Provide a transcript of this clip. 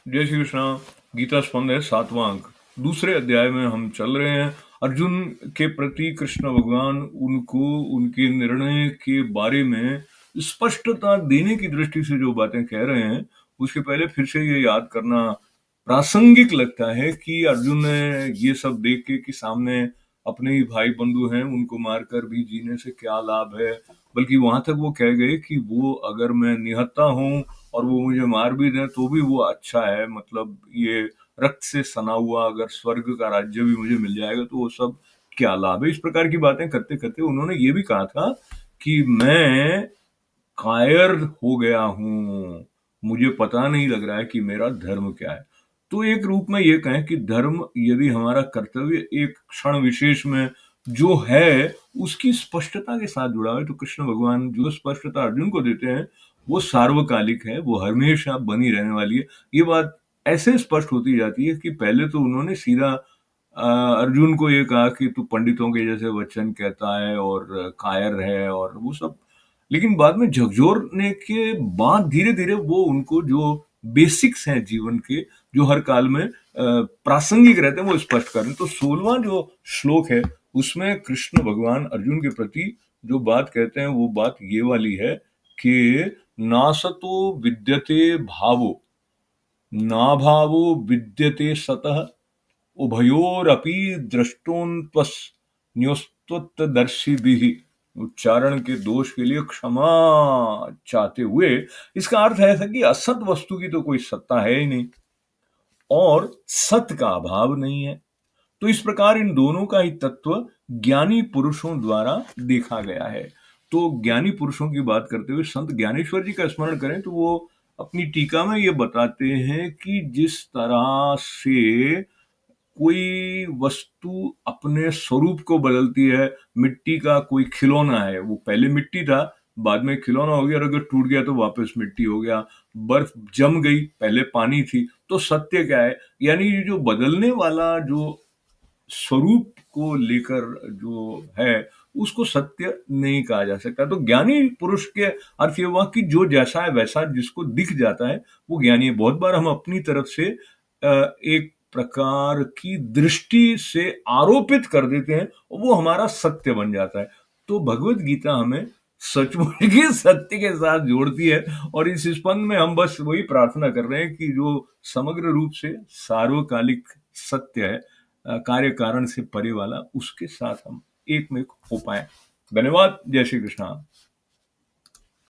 जय श्री कृष्णा। गीता स्पंद है 7वां अंक। दूसरे अध्याय में हम चल रहे हैं। अर्जुन के प्रति कृष्ण भगवान उनको उनके निर्णय के बारे में स्पष्टता देने की दृष्टि से जो बातें कह रहे हैं, उसके पहले फिर से ये याद करना प्रासंगिक लगता है कि अर्जुन ने ये सब देख के कि सामने अपने ही भाई बंधु हैं, उनको मारकर भी जीने से क्या लाभ है। बल्कि वहां तक वो कह गए कि वो अगर मैं निहत्था हूं और वो मुझे मार भी दें तो भी वो अच्छा है। मतलब ये रक्त से सना हुआ अगर स्वर्ग का राज्य भी मुझे मिल जाएगा तो वो सब क्या लाभ है। इस प्रकार की बातें करते करते उन्होंने ये भी कहा था कि मैं कायर हो गया हूं, मुझे पता नहीं लग रहा है कि मेरा धर्म क्या है। तो एक रूप में ये कहें कि धर्म यदि हमारा कर्तव्य एक क्षण विशेष में जो है उसकी स्पष्टता के साथ जुड़ा है, तो कृष्ण भगवान जो स्पष्टता अर्जुन को देते हैं वो सार्वकालिक है, वो हमेशा बनी रहने वाली है। ये बात ऐसे स्पष्ट होती जाती है कि पहले तो उन्होंने सीधा अर्जुन को ये कहा कि तू पंडितों के जैसे वचन कहता है और कायर है और वो सब। लेकिन बाद में झकझोरने के बाद धीरे धीरे वो उनको जो बेसिक्स हैं जीवन के, जो हर काल में प्रासंगिक रहते हैं, वो स्पष्ट करें। तो 16वां जो श्लोक है उसमें कृष्ण भगवान अर्जुन के प्रति जो बात कहते हैं वो बात ये वाली है कि नासतो विद्यते भावो नाभावो विद्यते सतः उभयोरपि द्रष्टोन्त्वन्योस्तत्वदर्शिभिः। उच्चारण के दोष के लिए क्षमा चाहते हुए इसका अर्थ है ऐसा कि असत वस्तु की तो कोई सत्ता है ही नहीं और सत्य का अभाव नहीं है। तो इस प्रकार इन दोनों का ही तत्व ज्ञानी पुरुषों द्वारा देखा गया है। तो ज्ञानी पुरुषों की बात करते हुए संत ज्ञानेश्वर जी का स्मरण करें तो वो अपनी टीका में ये बताते हैं कि जिस तरह से कोई वस्तु अपने स्वरूप को बदलती है, मिट्टी का कोई खिलौना है, वो पहले मिट्टी था, बाद में खिलौना हो गया और अगर टूट गया तो वापस मिट्टी हो गया। बर्फ जम गई, पहले पानी थी। तो सत्य क्या है? यानी ये जो बदलने वाला जो स्वरूप को लेकर जो है उसको सत्य नहीं कहा जा सकता। तो ज्ञानी पुरुष के अर्थ ये हुआ कि जो जैसा है वैसा जिसको दिख जाता है वो ज्ञानी है। बहुत बार हम अपनी तरफ से एक प्रकार की दृष्टि से आरोपित कर देते हैं और वो हमारा सत्य बन जाता है। तो भगवत गीता हमें सचमुच के सत्य के साथ जोड़ती है और इस स्पंद में हम बस वही प्रार्थना कर रहे हैं कि जो समग्र रूप से सार्वकालिक सत्य है, कार्य कारण से परे वाला, उसके साथ हम एक में हो पाए। धन्यवाद। जय श्री कृष्णा।